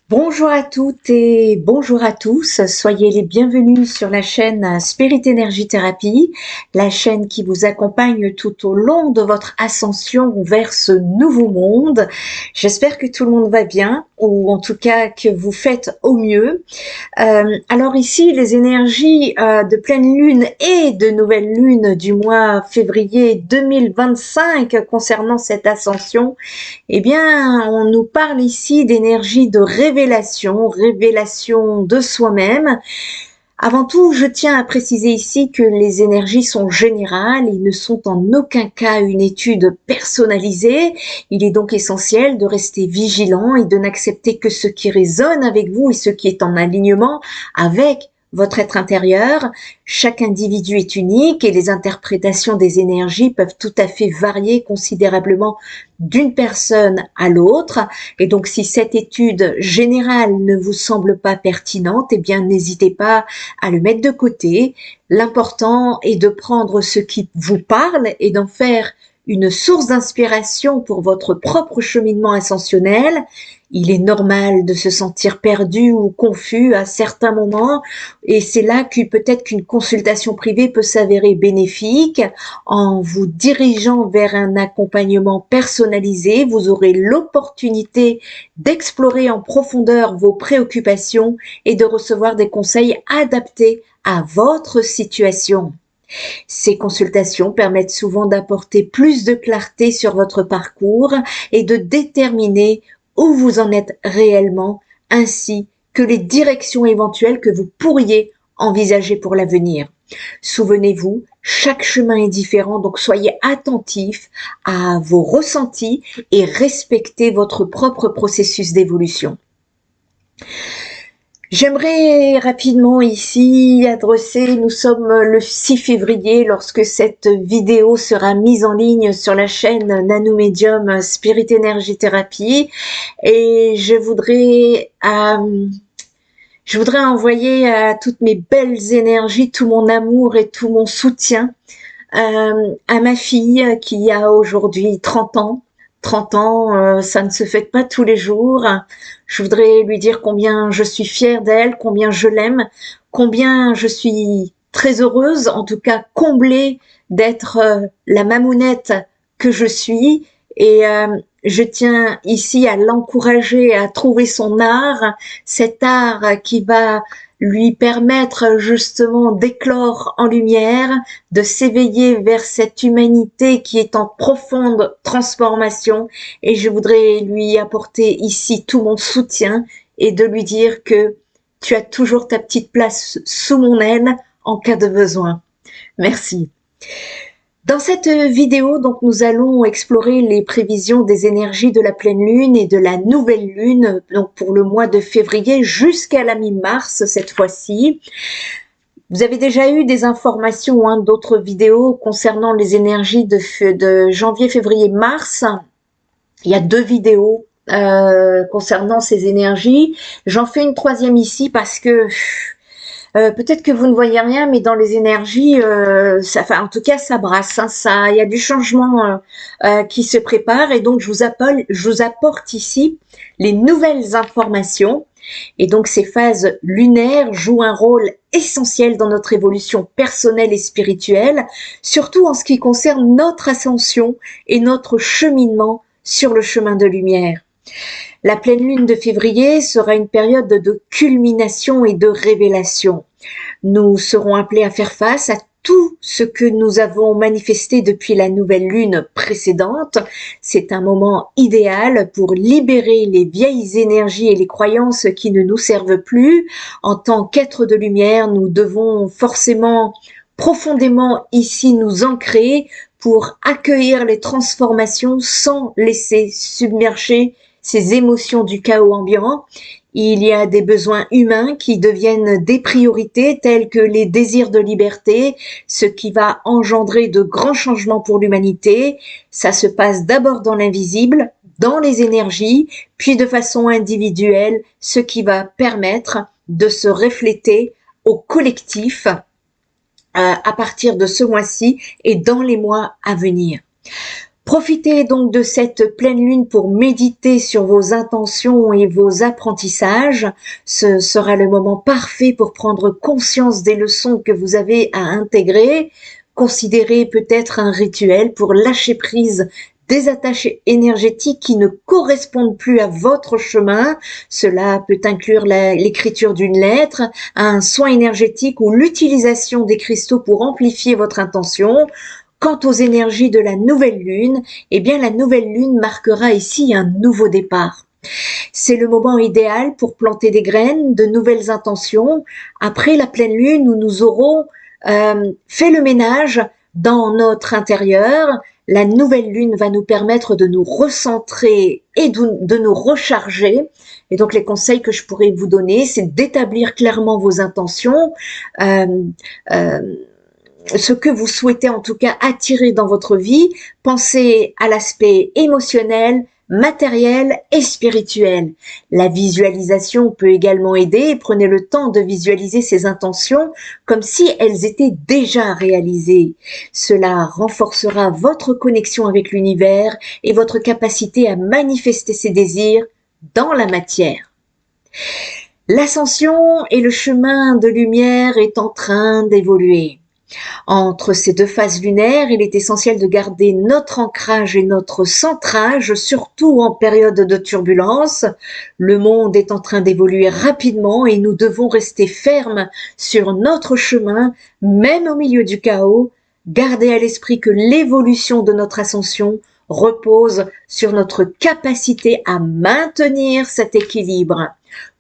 Bonjour à toutes et bonjour à tous, soyez les bienvenus sur la chaîne Spirit Energy Therapy, la chaîne qui vous accompagne tout au long de votre ascension vers ce nouveau monde. J'espère que tout le monde va bien, ou en tout cas que vous faites au mieux. Alors ici, les énergies de pleine lune et de nouvelle lune du mois février 2025 concernant cette ascension, eh bien, on nous parle ici d'énergie de révélation, révélation de soi-même. Avant tout, je tiens à préciser ici que les énergies sont générales et ne sont en aucun cas une étude personnalisée. Il est donc essentiel de rester vigilant et de n'accepter que ce qui résonne avec vous et ce qui est en alignement avec votre être intérieur. Chaque individu est unique et les interprétations des énergies peuvent tout à fait varier considérablement d'une personne à l'autre. Et donc, si cette étude générale ne vous semble pas pertinente, eh bien, n'hésitez pas à le mettre de côté. L'important est de prendre ce qui vous parle et d'en faire une source d'inspiration pour votre propre cheminement ascensionnel. Il est normal de se sentir perdu ou confus à certains moments et c'est là que peut-être qu'une consultation privée peut s'avérer bénéfique. En vous dirigeant vers un accompagnement personnalisé, vous aurez l'opportunité d'explorer en profondeur vos préoccupations et de recevoir des conseils adaptés à votre situation. Ces consultations permettent souvent d'apporter plus de clarté sur votre parcours et de déterminer où vous en êtes réellement, ainsi que les directions éventuelles que vous pourriez envisager pour l'avenir. Souvenez-vous, chaque chemin est différent, donc soyez attentifs à vos ressentis et respectez votre propre processus d'évolution. J'aimerais rapidement ici adresser, nous sommes le 6 février lorsque cette vidéo sera mise en ligne sur la chaîne Nanomédium Spirit Energy Therapy et je voudrais envoyer à toutes mes belles énergies, tout mon amour et tout mon soutien à ma fille qui a aujourd'hui 30 ans. 30 ans, ça ne se fête pas tous les jours. Je voudrais lui dire combien je suis fière d'elle, combien je l'aime, combien je suis très heureuse, en tout cas comblée d'être la mamounette que je suis. Et je tiens ici à l'encourager à trouver son art, cet art qui va lui permettre justement d'éclore en lumière, de s'éveiller vers cette humanité qui est en profonde transformation. Et je voudrais lui apporter ici tout mon soutien et de lui dire que tu as toujours ta petite place sous mon aile en cas de besoin. Merci. Dans cette vidéo, donc, nous allons explorer les prévisions des énergies de la pleine lune et de la nouvelle lune, donc pour le mois de février jusqu'à la mi-mars cette fois-ci. Vous avez déjà eu des informations, d'autres vidéos concernant les énergies de janvier, février, mars. Il y a 2 vidéos concernant ces énergies. J'en fais une troisième ici parce que peut-être que vous ne voyez rien, mais dans les énergies, en tout cas, ça brasse. Il y a du changement qui se prépare, et donc je vous apporte ici les nouvelles informations. Et donc ces phases lunaires jouent un rôle essentiel dans notre évolution personnelle et spirituelle, surtout en ce qui concerne notre ascension et notre cheminement sur le chemin de lumière. La pleine lune de février sera une période de culmination et de révélation. Nous serons appelés à faire face à tout ce que nous avons manifesté depuis la nouvelle lune précédente. C'est un moment idéal pour libérer les vieilles énergies et les croyances qui ne nous servent plus. En tant qu'êtres de lumière, nous devons forcément profondément ici nous ancrer pour accueillir les transformations sans laisser submerger ces émotions du chaos ambiant. Il y a des besoins humains qui deviennent des priorités telles que les désirs de liberté, ce qui va engendrer de grands changements pour l'humanité. Ça se passe d'abord dans l'invisible, dans les énergies, puis de façon individuelle, ce qui va permettre de se refléter au collectif à partir de ce mois-ci et dans les mois à venir. Profitez donc de cette pleine lune pour méditer sur vos intentions et vos apprentissages. Ce sera le moment parfait pour prendre conscience des leçons que vous avez à intégrer. Considérez peut-être un rituel pour lâcher prise des attaches énergétiques qui ne correspondent plus à votre chemin. Cela peut inclure l'écriture d'une lettre, un soin énergétique ou l'utilisation des cristaux pour amplifier votre intention. Quant aux énergies de la nouvelle lune, eh bien la nouvelle lune marquera ici un nouveau départ. C'est le moment idéal pour planter des graines, de nouvelles intentions. Après la pleine lune où nous aurons fait le ménage dans notre intérieur, la nouvelle lune va nous permettre de nous recentrer et de nous recharger. Et donc les conseils que je pourrais vous donner, c'est d'établir clairement vos intentions, ce que vous souhaitez en tout cas attirer dans votre vie. Pensez à l'aspect émotionnel, matériel et spirituel. La visualisation peut également aider. Prenez le temps de visualiser ces intentions comme si elles étaient déjà réalisées. Cela renforcera votre connexion avec l'univers et votre capacité à manifester ces désirs dans la matière. L'ascension et le chemin de lumière est en train d'évoluer. Entre ces deux phases lunaires, il est essentiel de garder notre ancrage et notre centrage, surtout en période de turbulence. Le monde est en train d'évoluer rapidement et nous devons rester fermes sur notre chemin, même au milieu du chaos. Gardez à l'esprit que l'évolution de notre ascension repose sur notre capacité à maintenir cet équilibre.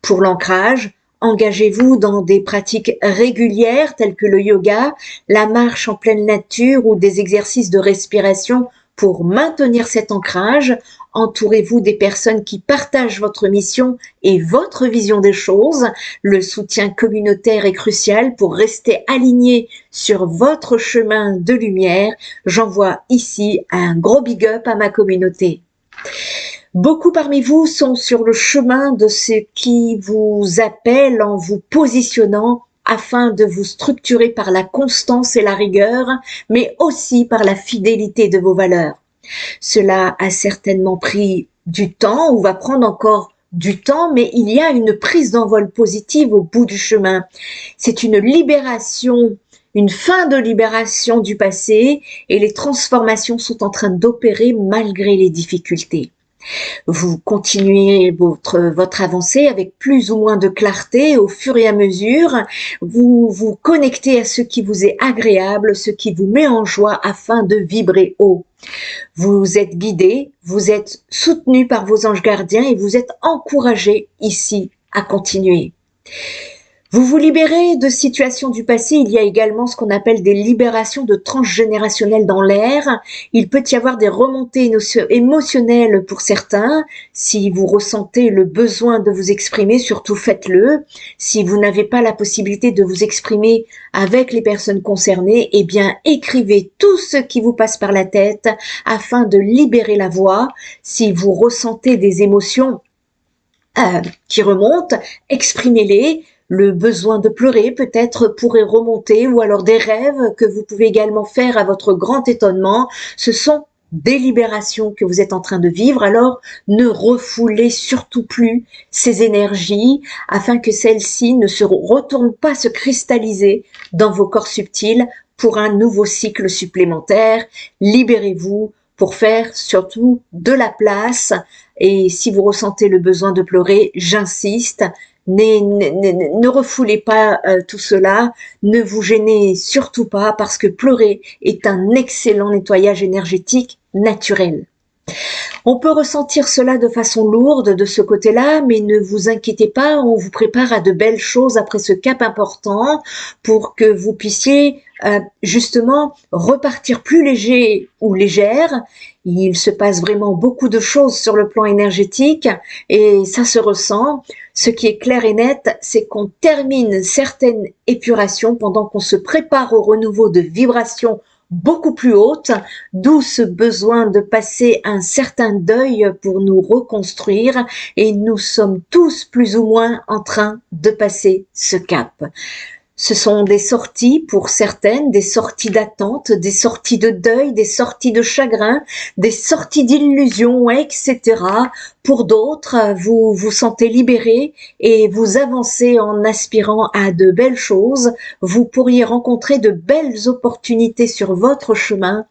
Pour l'ancrage, engagez-vous dans des pratiques régulières telles que le yoga, la marche en pleine nature ou des exercices de respiration pour maintenir cet ancrage. Entourez-vous des personnes qui partagent votre mission et votre vision des choses. Le soutien communautaire est crucial pour rester aligné sur votre chemin de lumière. J'envoie ici un gros big up à ma communauté. Beaucoup parmi vous sont sur le chemin de ce qui vous appelle en vous positionnant afin de vous structurer par la constance et la rigueur, mais aussi par la fidélité de vos valeurs. Cela a certainement pris du temps ou va prendre encore du temps, mais il y a une prise d'envol positive au bout du chemin. C'est une libération, une fin de libération du passé et les transformations sont en train d'opérer malgré les difficultés. Vous continuez votre avancée avec plus ou moins de clarté au fur et à mesure. Vous vous connectez à ce qui vous est agréable, ce qui vous met en joie afin de vibrer haut. Vous êtes guidé, vous êtes soutenu par vos anges gardiens et vous êtes encouragé ici à continuer. Vous vous libérez de situations du passé. Il y a également ce qu'on appelle des libérations de transgénérationnelles dans l'air. Il peut y avoir des remontées émotionnelles pour certains. Si vous ressentez le besoin de vous exprimer, surtout faites-le. Si vous n'avez pas la possibilité de vous exprimer avec les personnes concernées, eh bien écrivez tout ce qui vous passe par la tête afin de libérer la voix. Si vous ressentez des émotions qui remontent, exprimez-les. Le besoin de pleurer peut-être pourrait remonter ou alors des rêves que vous pouvez également faire à votre grand étonnement. Ce sont des libérations que vous êtes en train de vivre, alors ne refoulez surtout plus ces énergies afin que celles-ci ne se retournent pas se cristalliser dans vos corps subtils pour un nouveau cycle supplémentaire. Libérez-vous pour faire surtout de la place et si vous ressentez le besoin de pleurer, j'insiste, ne refoulez pas tout cela, ne vous gênez surtout pas parce que pleurer est un excellent nettoyage énergétique naturel. On peut ressentir cela de façon lourde de ce côté-là, mais ne vous inquiétez pas, on vous prépare à de belles choses après ce cap important pour que vous puissiez justement repartir plus léger ou légère. Il se passe vraiment beaucoup de choses sur le plan énergétique et ça se ressent. Ce qui est clair et net, c'est qu'on termine certaines épurations pendant qu'on se prépare au renouveau de vibrations beaucoup plus hautes, d'où ce besoin de passer un certain deuil pour nous reconstruire et nous sommes tous plus ou moins en train de passer ce cap. Ce sont des sorties pour certaines, des sorties d'attente, des sorties de deuil, des sorties de chagrin, des sorties d'illusions, etc. Pour d'autres, vous vous sentez libéré et vous avancez en aspirant à de belles choses. Vous pourriez rencontrer de belles opportunités sur votre chemin.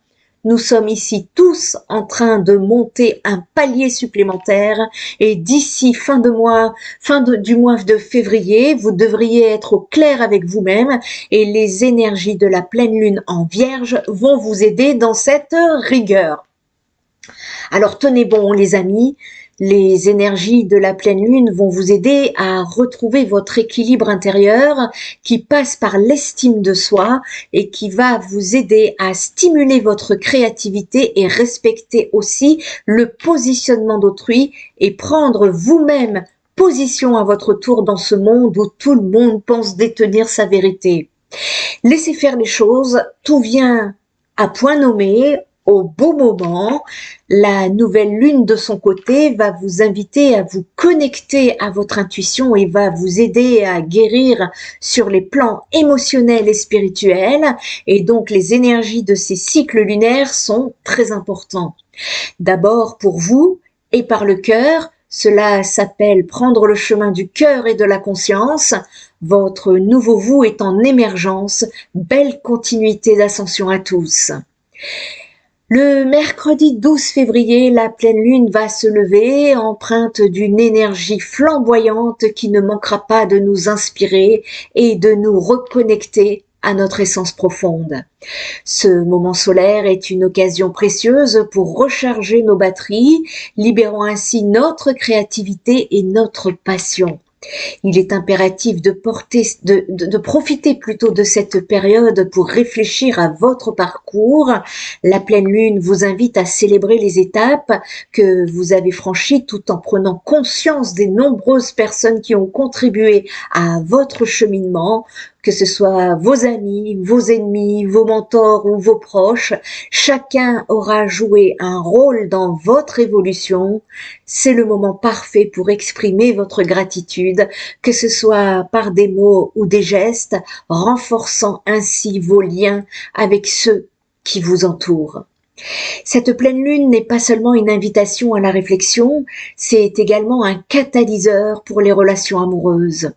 Nous sommes ici tous en train de monter un palier supplémentaire et d'ici du mois de février, vous devriez être au clair avec vous-même et les énergies de la pleine lune en Vierge vont vous aider dans cette rigueur. Alors tenez bon les amis, les énergies de la pleine lune vont vous aider à retrouver votre équilibre intérieur qui passe par l'estime de soi et qui va vous aider à stimuler votre créativité et respecter aussi le positionnement d'autrui et prendre vous-même position à votre tour dans ce monde où tout le monde pense détenir sa vérité. Laissez faire les choses, tout vient à point nommé, au beau moment. La nouvelle lune de son côté va vous inviter à vous connecter à votre intuition et va vous aider à guérir sur les plans émotionnels et spirituels. Et donc les énergies de ces cycles lunaires sont très importants. D'abord pour vous et par le cœur, cela s'appelle prendre le chemin du cœur et de la conscience. Votre nouveau vous est en émergence. Belle continuité d'ascension à tous. Le mercredi 12 février, la pleine lune va se lever, empreinte d'une énergie flamboyante qui ne manquera pas de nous inspirer et de nous reconnecter à notre essence profonde. Ce moment solaire est une occasion précieuse pour recharger nos batteries, libérant ainsi notre créativité et notre passion. Il est impératif de profiter plutôt de cette période pour réfléchir à votre parcours. La pleine lune vous invite à célébrer les étapes que vous avez franchies tout en prenant conscience des nombreuses personnes qui ont contribué à votre cheminement, que ce soit vos amis, vos ennemis, vos mentors ou vos proches. Chacun aura joué un rôle dans votre évolution. C'est le moment parfait pour exprimer votre gratitude, que ce soit par des mots ou des gestes, renforçant ainsi vos liens avec ceux qui vous entourent. Cette pleine lune n'est pas seulement une invitation à la réflexion, c'est également un catalyseur pour les relations amoureuses.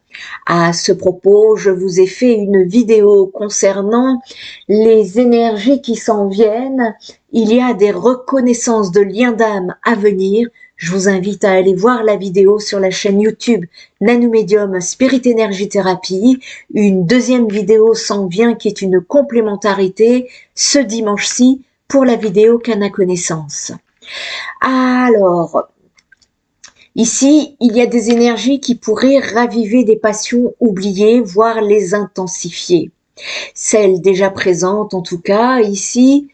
À ce propos, je vous ai fait une vidéo concernant les énergies qui s'en viennent. Il y a des reconnaissances de liens d'âme à venir. Je vous invite à aller voir la vidéo sur la chaîne YouTube Nanomédium Spirit Energy Therapy. Une deuxième vidéo s'en vient qui est une complémentarité ce dimanche-ci pour la vidéo Cana Connaissance. Alors, ici, il y a des énergies qui pourraient raviver des passions oubliées, voire les intensifier. Celles déjà présentes, en tout cas, ici,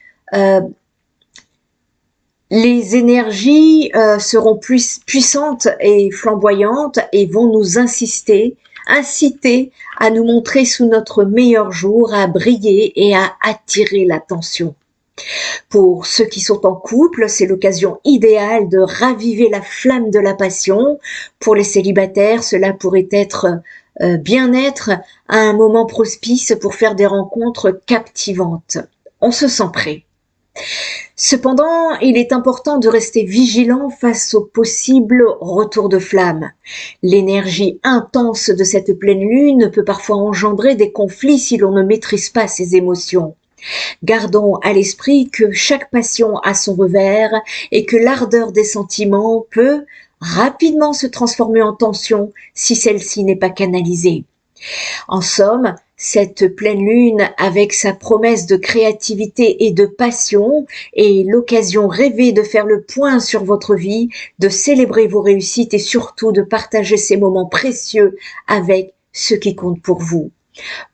les énergies seront plus puissantes et flamboyantes et vont nous inciter à nous montrer sous notre meilleur jour, à briller et à attirer l'attention. Pour ceux qui sont en couple, c'est l'occasion idéale de raviver la flamme de la passion. Pour les célibataires, cela pourrait être bien-être à un moment propice pour faire des rencontres captivantes. On se sent prêt. Cependant, il est important de rester vigilant face au possible retour de flamme. L'énergie intense de cette pleine lune peut parfois engendrer des conflits si l'on ne maîtrise pas ses émotions. Gardons à l'esprit que chaque passion a son revers et que l'ardeur des sentiments peut rapidement se transformer en tension si celle-ci n'est pas canalisée. En somme, cette pleine lune, avec sa promesse de créativité et de passion, est l'occasion rêvée de faire le point sur votre vie, de célébrer vos réussites et surtout de partager ces moments précieux avec ceux qui comptent pour vous.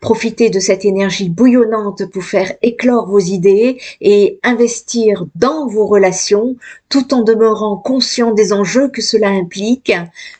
Profitez de cette énergie bouillonnante pour faire éclore vos idées et investir dans vos relations tout en demeurant conscient des enjeux que cela implique.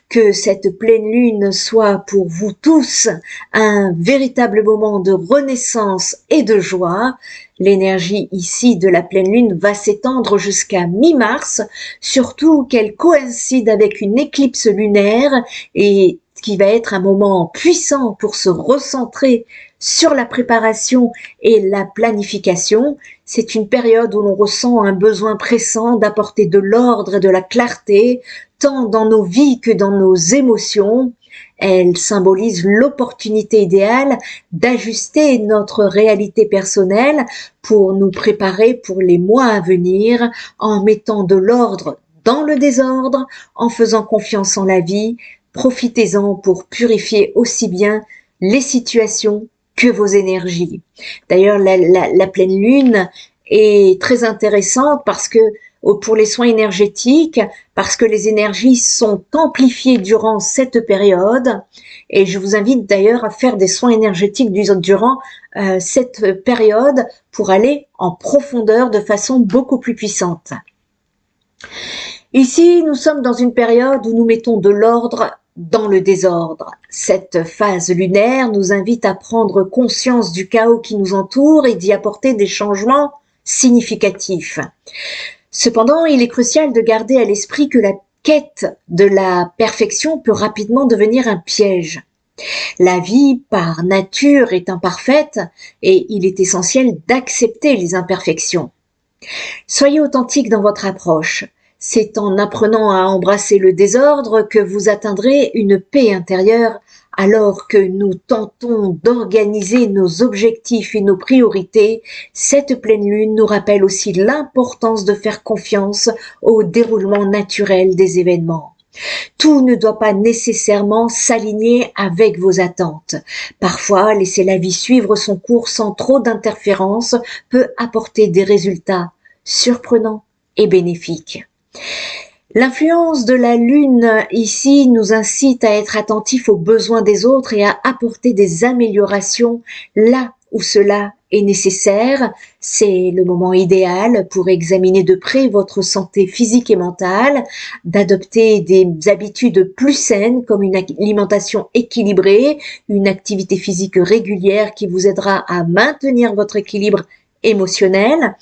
Que cette pleine lune soit pour vous tous un véritable moment de renaissance et de joie. L'énergie ici de la pleine lune va s'étendre jusqu'à mi-mars, surtout qu'elle coïncide avec une éclipse lunaire et qui va être un moment puissant pour se recentrer sur la préparation et la planification. C'est une période où l'on ressent un besoin pressant d'apporter de l'ordre et de la clarté, tant dans nos vies que dans nos émotions. Elle symbolise l'opportunité idéale d'ajuster notre réalité personnelle pour nous préparer pour les mois à venir en mettant de l'ordre dans le désordre, en faisant confiance en la vie. Profitez-en pour purifier aussi bien les situations que vos énergies. D'ailleurs, la pleine lune est très intéressante parce que pour les soins énergétiques, parce que les énergies sont amplifiées durant cette période. Et je vous invite d'ailleurs à faire des soins énergétiques durant cette période pour aller en profondeur de façon beaucoup plus puissante. Ici, nous sommes dans une période où nous mettons de l'ordre dans le désordre. Cette phase lunaire nous invite à prendre conscience du chaos qui nous entoure et d'y apporter des changements significatifs. Cependant, il est crucial de garder à l'esprit que la quête de la perfection peut rapidement devenir un piège. La vie, par nature, est imparfaite et il est essentiel d'accepter les imperfections. Soyez authentique dans votre approche. C'est en apprenant à embrasser le désordre que vous atteindrez une paix intérieure alors que nous tentons d'organiser nos objectifs et nos priorités. Cette pleine lune nous rappelle aussi l'importance de faire confiance au déroulement naturel des événements. Tout ne doit pas nécessairement s'aligner avec vos attentes. Parfois, laisser la vie suivre son cours sans trop d'interférences peut apporter des résultats surprenants et bénéfiques. L'influence de la lune ici nous incite à être attentifs aux besoins des autres et à apporter des améliorations là où cela est nécessaire. C'est le moment idéal pour examiner de près votre santé physique et mentale, d'adopter des habitudes plus saines comme une alimentation équilibrée, une activité physique régulière qui vous aidera à maintenir votre équilibre émotionnel.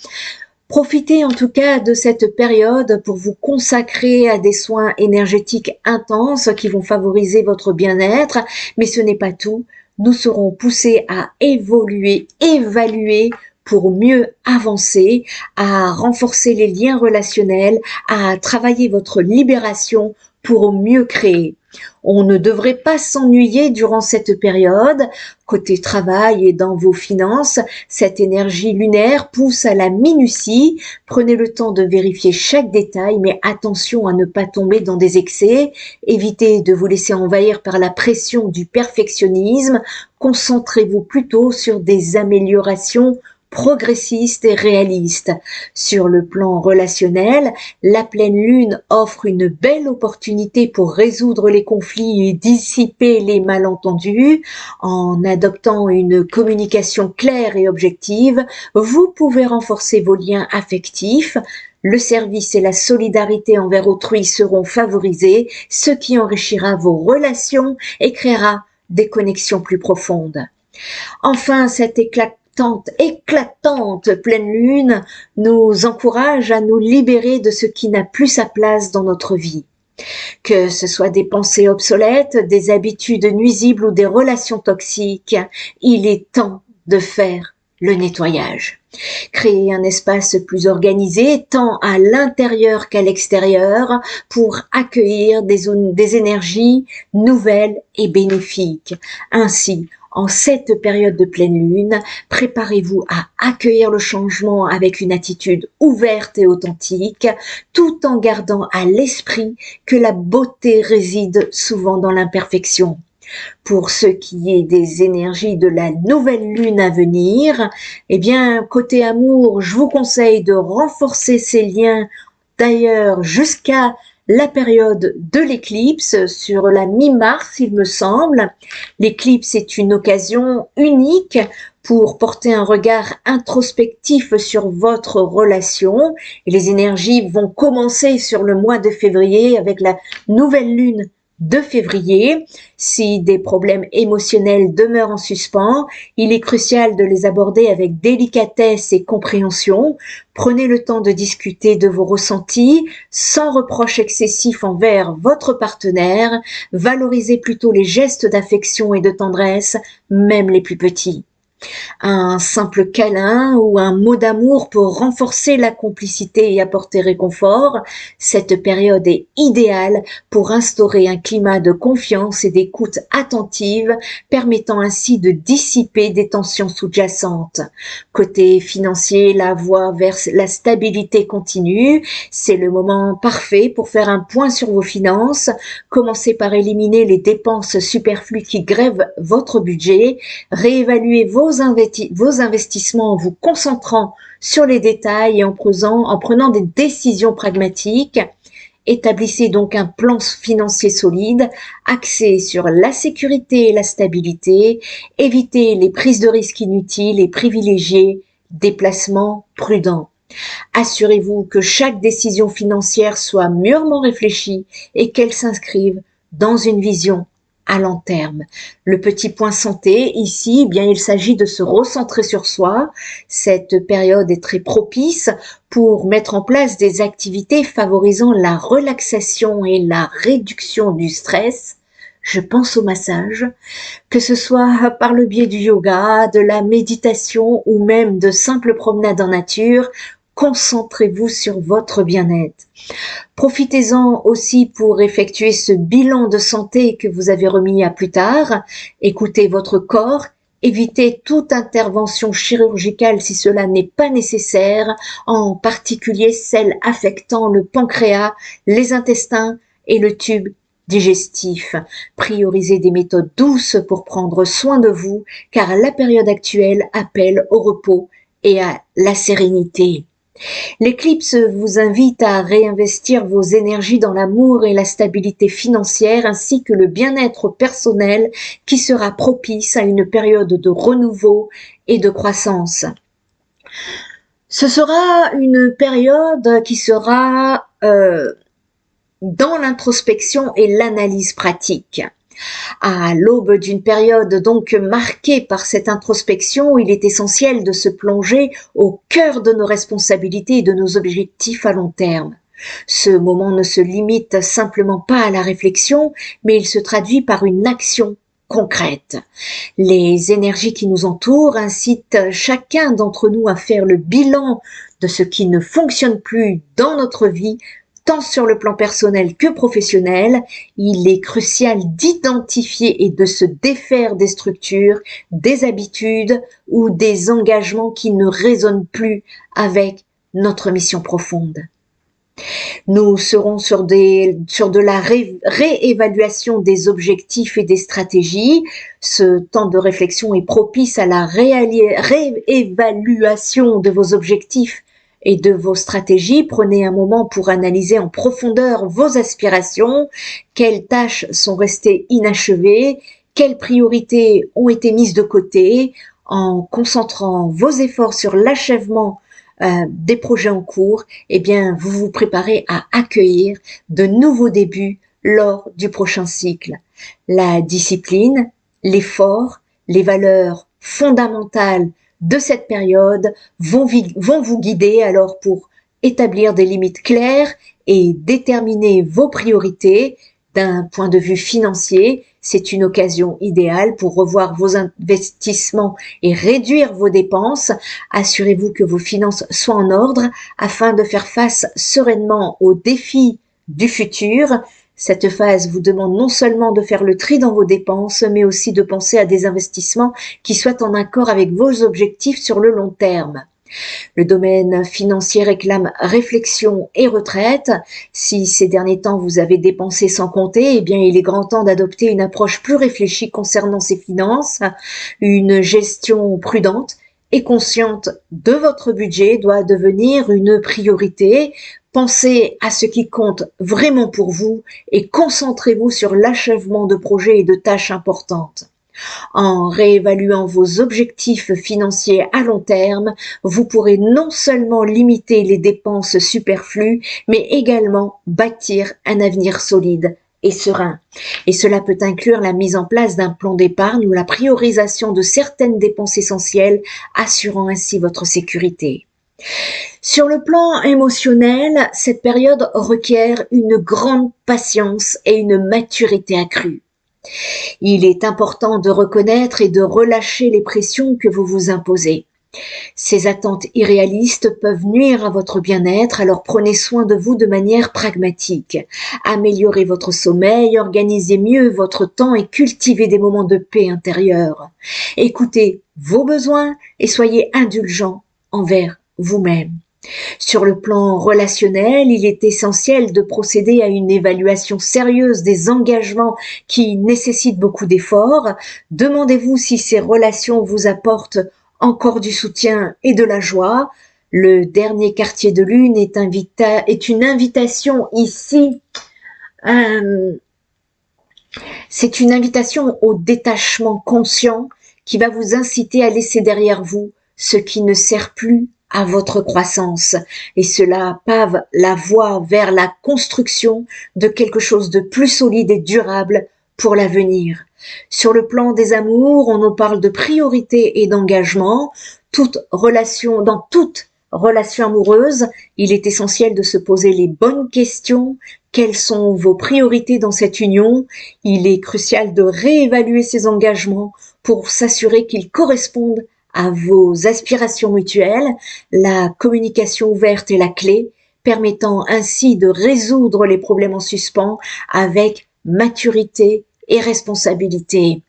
Profitez en tout cas de cette période pour vous consacrer à des soins énergétiques intenses qui vont favoriser votre bien-être, mais ce n'est pas tout. Nous serons poussés à évoluer, évaluer pour mieux avancer, à renforcer les liens relationnels, à travailler votre libération pour mieux créer. On ne devrait pas s'ennuyer durant cette période. Côté travail et dans vos finances, cette énergie lunaire pousse à la minutie. Prenez le temps de vérifier chaque détail, mais attention à ne pas tomber dans des excès. Évitez de vous laisser envahir par la pression du perfectionnisme. Concentrez-vous plutôt sur des améliorations progressiste et réaliste. Sur le plan relationnel, la pleine lune offre une belle opportunité pour résoudre les conflits et dissiper les malentendus. En adoptant une communication claire et objective, vous pouvez renforcer vos liens affectifs. Le service et la solidarité envers autrui seront favorisés, ce qui enrichira vos relations et créera des connexions plus profondes. Enfin, cette éclatante pleine lune nous encourage à nous libérer de ce qui n'a plus sa place dans notre vie. Que ce soit des pensées obsolètes, des habitudes nuisibles ou des relations toxiques, il est temps de faire le nettoyage. Créer un espace plus organisé, tant à l'intérieur qu'à l'extérieur, pour accueillir des énergies nouvelles et bénéfiques. Ainsi, en cette période de pleine lune, préparez-vous à accueillir le changement avec une attitude ouverte et authentique, tout en gardant à l'esprit que la beauté réside souvent dans l'imperfection. Pour ce qui est des énergies de la nouvelle lune à venir, eh bien, côté amour, je vous conseille de renforcer ces liens, d'ailleurs, jusqu'à la période de l'éclipse sur la mi-mars, il me semble. L'éclipse est une occasion unique pour porter un regard introspectif sur votre relation. Et les énergies vont commencer sur le mois de février avec la nouvelle lune de février. Si des problèmes émotionnels demeurent en suspens, il est crucial de les aborder avec délicatesse et compréhension. Prenez le temps de discuter de vos ressentis sans reproche excessif envers votre partenaire. Valorisez plutôt les gestes d'affection et de tendresse, même les plus petits. Un simple câlin ou un mot d'amour peut renforcer la complicité et apporter réconfort. Cette période est idéale pour instaurer un climat de confiance et d'écoute attentive, permettant ainsi de dissiper des tensions sous-jacentes. Côté financier, la voie vers la stabilité continue. C'est le moment parfait pour faire un point sur vos finances. Commencez par éliminer les dépenses superflues qui grèvent votre budget. Réévaluez vos investissements en vous concentrant sur les détails et en prenant des décisions pragmatiques. Établissez donc un plan financier solide, axé sur la sécurité et la stabilité. Évitez les prises de risques inutiles et privilégiez des placements prudents. Assurez-vous que chaque décision financière soit mûrement réfléchie et qu'elle s'inscrive dans une vision à long terme. Le petit point santé, ici, eh bien, il s'agit de se recentrer sur soi. Cette période est très propice pour mettre en place des activités favorisant la relaxation et la réduction du stress. Je pense au massage, que ce soit par le biais du yoga, de la méditation ou même de simples promenades en nature. Concentrez-vous sur votre bien-être. Profitez-en aussi pour effectuer ce bilan de santé que vous avez remis à plus tard. Écoutez votre corps. Évitez toute intervention chirurgicale si cela n'est pas nécessaire, en particulier celle affectant le pancréas, les intestins et le tube digestif. Priorisez des méthodes douces pour prendre soin de vous, car la période actuelle appelle au repos et à la sérénité. L'éclipse vous invite à réinvestir vos énergies dans l'amour et la stabilité financière ainsi que le bien-être personnel qui sera propice à une période de renouveau et de croissance. Ce sera une période qui sera dans l'introspection et l'analyse pratique. À l'aube d'une période donc marquée par cette introspection, il est essentiel de se plonger au cœur de nos responsabilités et de nos objectifs à long terme. Ce moment ne se limite simplement pas à la réflexion, mais il se traduit par une action concrète. Les énergies qui nous entourent incitent chacun d'entre nous à faire le bilan de ce qui ne fonctionne plus dans notre vie, tant sur le plan personnel que professionnel. Il est crucial d'identifier et de se défaire des structures, des habitudes ou des engagements qui ne résonnent plus avec notre mission profonde. Nous serons sur de la réévaluation des objectifs et des stratégies. Ce temps de réflexion est propice à la réévaluation de vos objectifs et de vos stratégies. Prenez un moment pour analyser en profondeur vos aspirations, quelles tâches sont restées inachevées, quelles priorités ont été mises de côté. En concentrant vos efforts sur l'achèvement des projets en cours, eh bien, vous vous préparez à accueillir de nouveaux débuts lors du prochain cycle. La discipline, l'effort, les valeurs fondamentales de cette période vont vous guider alors pour établir des limites claires et déterminer vos priorités. D'un point de vue financier, c'est une occasion idéale pour revoir vos investissements et réduire vos dépenses. Assurez-vous que vos finances soient en ordre afin de faire face sereinement aux défis du futur. Cette phase vous demande non seulement de faire le tri dans vos dépenses, mais aussi de penser à des investissements qui soient en accord avec vos objectifs sur le long terme. Le domaine financier réclame réflexion et retraite. Si ces derniers temps vous avez dépensé sans compter, eh bien il est grand temps d'adopter une approche plus réfléchie concernant ces finances. Une gestion prudente et consciente de votre budget doit devenir une priorité. Pensez à ce qui compte vraiment pour vous et concentrez-vous sur l'achèvement de projets et de tâches importantes. En réévaluant vos objectifs financiers à long terme, vous pourrez non seulement limiter les dépenses superflues, mais également bâtir un avenir solide et serein. Et cela peut inclure la mise en place d'un plan d'épargne ou la priorisation de certaines dépenses essentielles, assurant ainsi votre sécurité. Sur le plan émotionnel, cette période requiert une grande patience et une maturité accrue. Il est important de reconnaître et de relâcher les pressions que vous vous imposez. Ces attentes irréalistes peuvent nuire à votre bien-être, alors prenez soin de vous de manière pragmatique. Améliorez votre sommeil, organisez mieux votre temps et cultivez des moments de paix intérieure. Écoutez vos besoins et soyez indulgents envers vous-même. Sur le plan relationnel, il est essentiel de procéder à une évaluation sérieuse des engagements qui nécessitent beaucoup d'efforts. Demandez-vous si ces relations vous apportent encore du soutien et de la joie. Le dernier quartier de lune est une invitation ici. C'est une invitation au détachement conscient qui va vous inciter à laisser derrière vous ce qui ne sert plus à votre croissance. Et cela pave la voie vers la construction de quelque chose de plus solide et durable pour l'avenir. Sur le plan des amours, on nous parle de priorité et d'engagement. Dans toute relation amoureuse, il est essentiel de se poser les bonnes questions. Quelles sont vos priorités dans cette union? Il est crucial de réévaluer ces engagements pour s'assurer qu'ils correspondent à vos aspirations mutuelles. La communication ouverte est la clé, permettant ainsi de résoudre les problèmes en suspens avec maturité et responsabilité.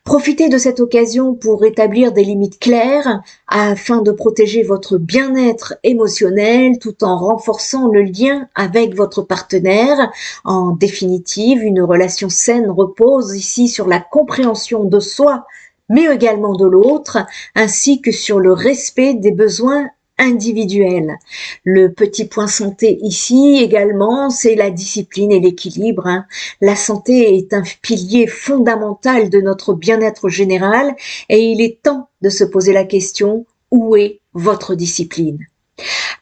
Profitez de cette occasion pour établir des limites claires afin de protéger votre bien-être émotionnel tout en renforçant le lien avec votre partenaire. En définitive, une relation saine repose ici sur la compréhension de soi, mais également de l'autre, ainsi que sur le respect des besoins individuels. Le petit point santé ici également, c'est la discipline et l'équilibre. La santé est un pilier fondamental de notre bien-être général et il est temps de se poser la question, où est votre discipline?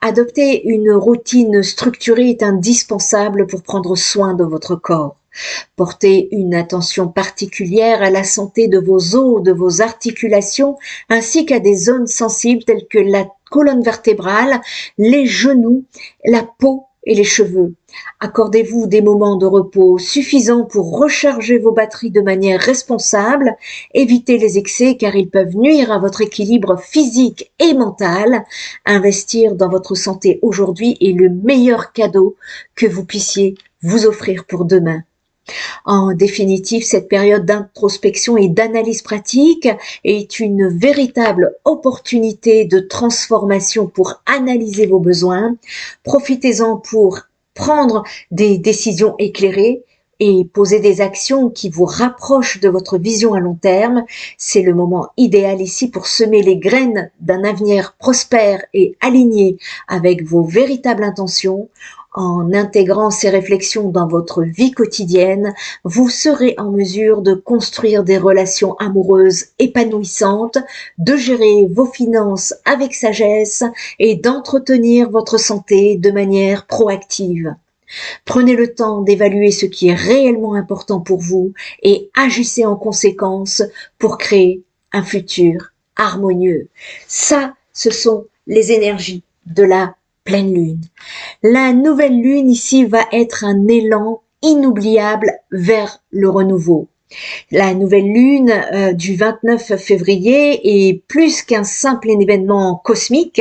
Adopter une routine structurée est indispensable pour prendre soin de votre corps. Portez une attention particulière à la santé de vos os, de vos articulations, ainsi qu'à des zones sensibles telles que la colonne vertébrale, les genoux, la peau et les cheveux. Accordez-vous des moments de repos suffisants pour recharger vos batteries de manière responsable. Évitez les excès car ils peuvent nuire à votre équilibre physique et mental. Investir dans votre santé aujourd'hui est le meilleur cadeau que vous puissiez vous offrir pour demain. En définitive, cette période d'introspection et d'analyse pratique est une véritable opportunité de transformation pour analyser vos besoins. Profitez-en pour prendre des décisions éclairées et poser des actions qui vous rapprochent de votre vision à long terme. C'est le moment idéal ici pour semer les graines d'un avenir prospère et aligné avec vos véritables intentions. En intégrant ces réflexions dans votre vie quotidienne, vous serez en mesure de construire des relations amoureuses épanouissantes, de gérer vos finances avec sagesse et d'entretenir votre santé de manière proactive. Prenez le temps d'évaluer ce qui est réellement important pour vous et agissez en conséquence pour créer un futur harmonieux. Ça, ce sont les énergies de la pleine lune. La nouvelle lune ici va être un élan inoubliable vers le renouveau. La nouvelle lune du 29 février est plus qu'un simple événement cosmique.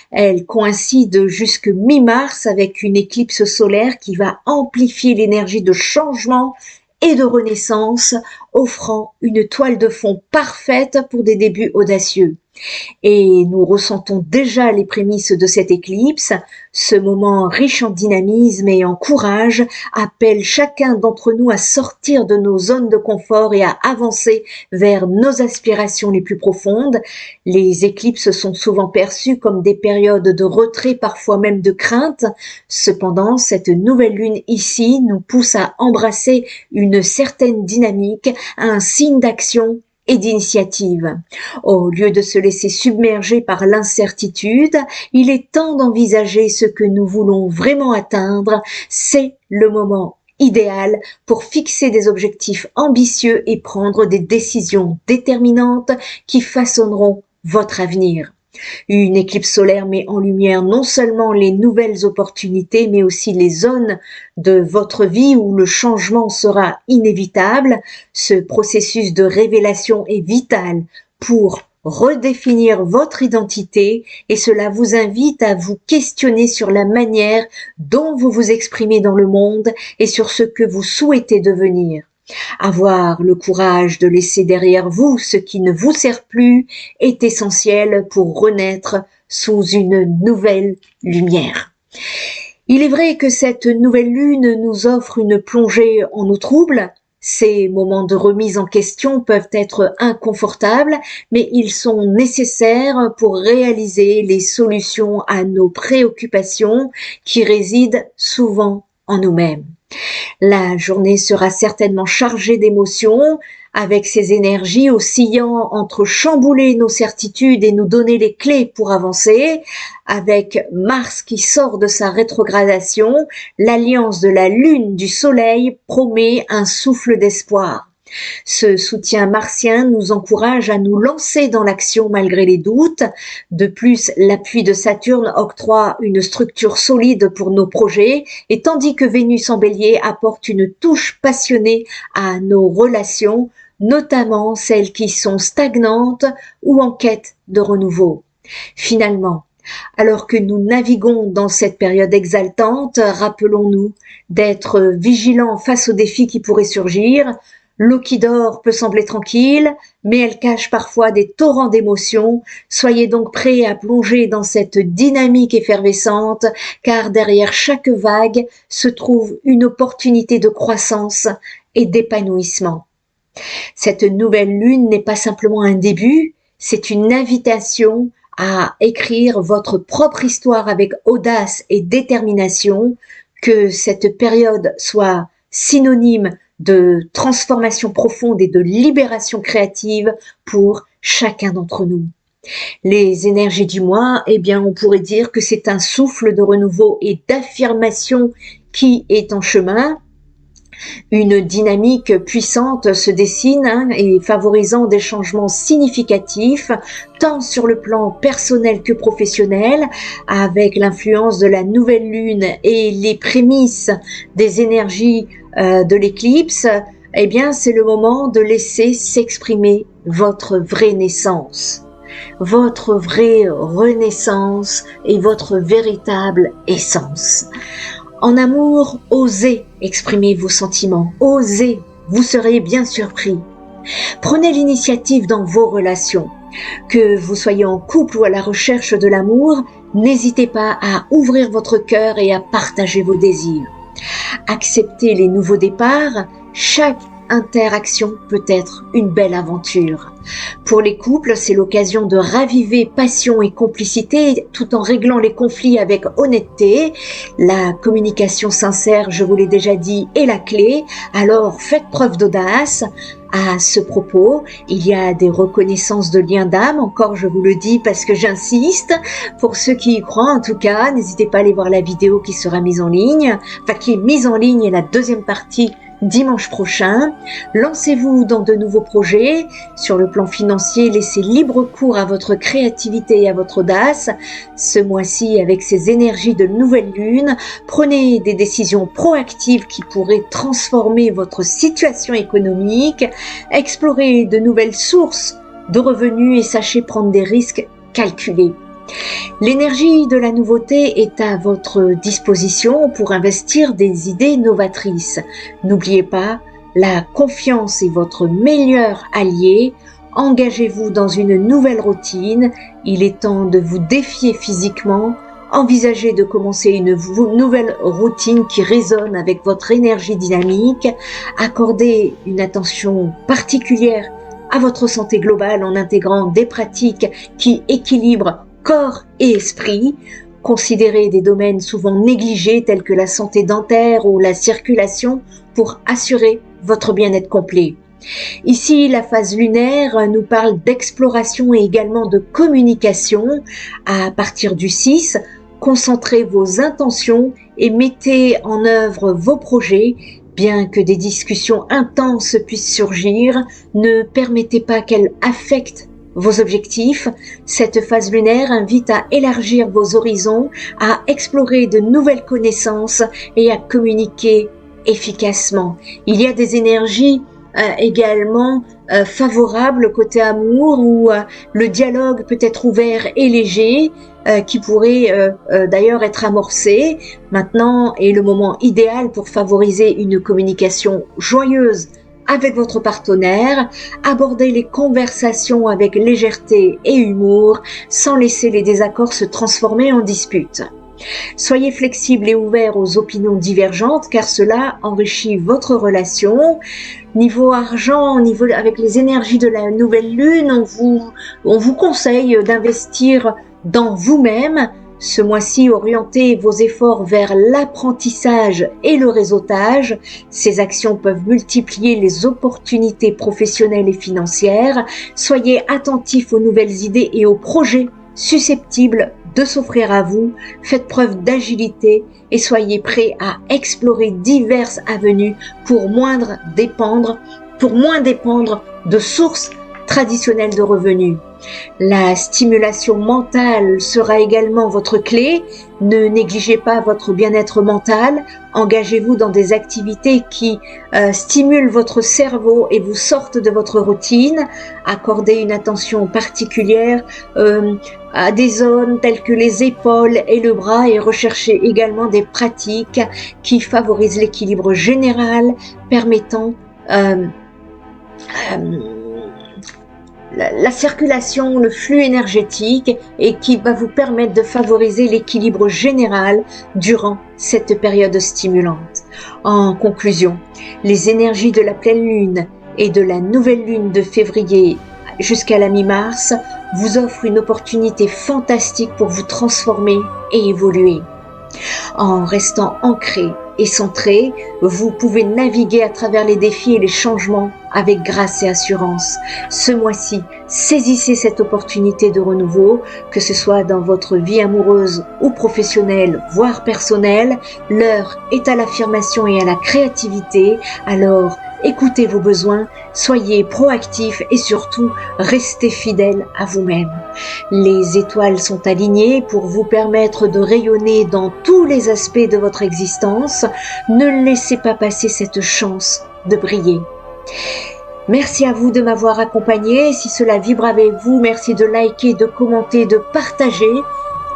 Elle coïncide jusque mi-mars avec une éclipse solaire qui va amplifier l'énergie de changement et de renaissance, offrant une toile de fond parfaite pour des débuts audacieux. Et nous ressentons déjà les prémices de cette éclipse. Ce moment riche en dynamisme et en courage appelle chacun d'entre nous à sortir de nos zones de confort et à avancer vers nos aspirations les plus profondes. Les éclipses sont souvent perçues comme des périodes de retrait, parfois même de crainte. Cependant, cette nouvelle lune ici nous pousse à embrasser une certaine dynamique, un signe d'action et d'initiative. Au lieu de se laisser submerger par l'incertitude, il est temps d'envisager ce que nous voulons vraiment atteindre. C'est le moment idéal pour fixer des objectifs ambitieux et prendre des décisions déterminantes qui façonneront votre avenir. Une éclipse solaire met en lumière non seulement les nouvelles opportunités, mais aussi les zones de votre vie où le changement sera inévitable. Ce processus de révélation est vital pour redéfinir votre identité et cela vous invite à vous questionner sur la manière dont vous vous exprimez dans le monde et sur ce que vous souhaitez devenir. Avoir le courage de laisser derrière vous ce qui ne vous sert plus est essentiel pour renaître sous une nouvelle lumière. Il est vrai que cette nouvelle lune nous offre une plongée en eau trouble. Ces moments de remise en question peuvent être inconfortables, mais ils sont nécessaires pour réaliser les solutions à nos préoccupations qui résident souvent en nous-mêmes. La journée sera certainement chargée d'émotions, avec ces énergies oscillant entre chambouler nos certitudes et nous donner les clés pour avancer. Avec Mars qui sort de sa rétrogradation, l'alliance de la Lune du Soleil promet un souffle d'espoir. Ce soutien martien nous encourage à nous lancer dans l'action malgré les doutes. De plus, l'appui de Saturne octroie une structure solide pour nos projets et tandis que Vénus en Bélier apporte une touche passionnée à nos relations, notamment celles qui sont stagnantes ou en quête de renouveau. Finalement, alors que nous naviguons dans cette période exaltante, rappelons-nous d'être vigilants face aux défis qui pourraient surgir. L'eau qui dort peut sembler tranquille, mais elle cache parfois des torrents d'émotions. Soyez donc prêts à plonger dans cette dynamique effervescente, car derrière chaque vague se trouve une opportunité de croissance et d'épanouissement. Cette nouvelle lune n'est pas simplement un début, c'est une invitation à écrire votre propre histoire avec audace et détermination, que cette période soit synonyme de transformation profonde et de libération créative pour chacun d'entre nous. Les énergies du mois, eh bien, on pourrait dire que c'est un souffle de renouveau et d'affirmation qui est en chemin. Une dynamique puissante se dessine et favorisant des changements significatifs, tant sur le plan personnel que professionnel, avec l'influence de la nouvelle lune et les prémices des énergies de l'éclipse. Eh bien, c'est le moment de laisser s'exprimer votre vraie naissance, votre vraie renaissance et votre véritable essence. En amour, osez exprimer vos sentiments, osez, vous serez bien surpris. Prenez l'initiative dans vos relations. Que vous soyez en couple ou à la recherche de l'amour, n'hésitez pas à ouvrir votre cœur et à partager vos désirs. Acceptez les nouveaux départs, chaque interaction peut être une belle aventure. Pour les couples, c'est l'occasion de raviver passion et complicité tout en réglant les conflits avec honnêteté. La communication sincère, je vous l'ai déjà dit, est la clé. Alors faites preuve d'audace. À ce propos, il y a des reconnaissances de liens d'âme, encore je vous le dis parce que j'insiste. Pour ceux qui y croient en tout cas, n'hésitez pas à aller voir la vidéo qui sera mise en ligne, qui est mise en ligne et la deuxième partie dimanche prochain. Lancez-vous dans de nouveaux projets. Sur le plan financier, laissez libre cours à votre créativité et à votre audace. Ce mois-ci, avec ces énergies de nouvelle lune, prenez des décisions proactives qui pourraient transformer votre situation économique. Explorez de nouvelles sources de revenus et sachez prendre des risques calculés. L'énergie de la nouveauté est à votre disposition pour investir des idées novatrices. N'oubliez pas, la confiance est votre meilleur allié. Engagez-vous dans une nouvelle routine. Il est temps de vous défier physiquement. Envisagez de commencer une nouvelle routine qui résonne avec votre énergie dynamique. Accordez une attention particulière à votre santé globale en intégrant des pratiques qui équilibrent corps et esprit. Considérez des domaines souvent négligés tels que la santé dentaire ou la circulation pour assurer votre bien-être complet. Ici, la phase lunaire nous parle d'exploration et également de communication. À partir du 6, concentrez vos intentions et mettez en œuvre vos projets. Bien que des discussions intenses puissent surgir, ne permettez pas qu'elles affectent vos objectifs. Cette phase lunaire invite à élargir vos horizons, à explorer de nouvelles connaissances et à communiquer efficacement. Il y a des énergies également favorables côté amour où le dialogue peut être ouvert et léger, qui pourrait d'ailleurs être amorcé. Maintenant est le moment idéal pour favoriser une communication joyeuse avec votre partenaire. Abordez les conversations avec légèreté et humour sans laisser les désaccords se transformer en disputes. Soyez flexible et ouvert aux opinions divergentes car cela enrichit votre relation. Niveau argent, avec les énergies de la nouvelle lune, on vous conseille d'investir dans vous-même. Ce mois-ci, orientez vos efforts vers l'apprentissage et le réseautage. Ces actions peuvent multiplier les opportunités professionnelles et financières. Soyez attentifs aux nouvelles idées et aux projets susceptibles de s'offrir à vous. Faites preuve d'agilité et soyez prêts à explorer diverses avenues pour moins dépendre de sources traditionnelles de revenus. La stimulation mentale sera également votre clé. Ne négligez pas votre bien-être mental. Engagez-vous dans des activités qui stimulent votre cerveau et vous sortent de votre routine. Accordez une attention particulière à des zones telles que les épaules et le bras et recherchez également des pratiques qui favorisent l'équilibre général, permettant la circulation, le flux énergétique et qui va vous permettre de favoriser l'équilibre général durant cette période stimulante. En conclusion, les énergies de la pleine lune et de la nouvelle lune de février jusqu'à la mi-mars vous offrent une opportunité fantastique pour vous transformer et évoluer. En restant ancré et centré, vous pouvez naviguer à travers les défis et les changements avec grâce et assurance. Ce mois-ci, saisissez cette opportunité de renouveau, que ce soit dans votre vie amoureuse ou professionnelle, voire personnelle. L'heure est à l'affirmation et à la créativité, alors écoutez vos besoins, soyez proactifs et surtout restez fidèles à vous-même. Les étoiles sont alignées pour vous permettre de rayonner dans tous les aspects de votre existence. Ne laissez pas passer cette chance de briller. Merci à vous de m'avoir accompagné. Si cela vibre avec vous, merci de liker, de commenter, de partager.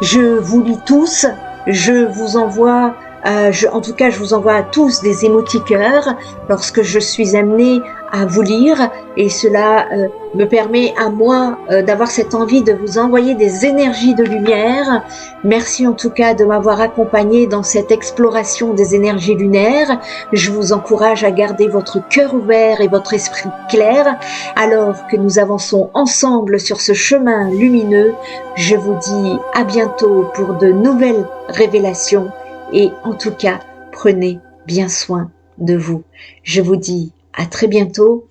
Je vous lis tous. Je vous envoie je vous envoie à tous des émoticœurs lorsque je suis amenée à vous lire et cela me permet à moi d'avoir cette envie de vous envoyer des énergies de lumière. Merci en tout cas de m'avoir accompagné dans cette exploration des énergies lunaires. Je vous encourage à garder votre cœur ouvert et votre esprit clair alors que nous avançons ensemble sur ce chemin lumineux. Je vous dis à bientôt pour de nouvelles révélations. Et en tout cas, prenez bien soin de vous. Je vous dis à très bientôt.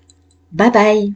Bye bye.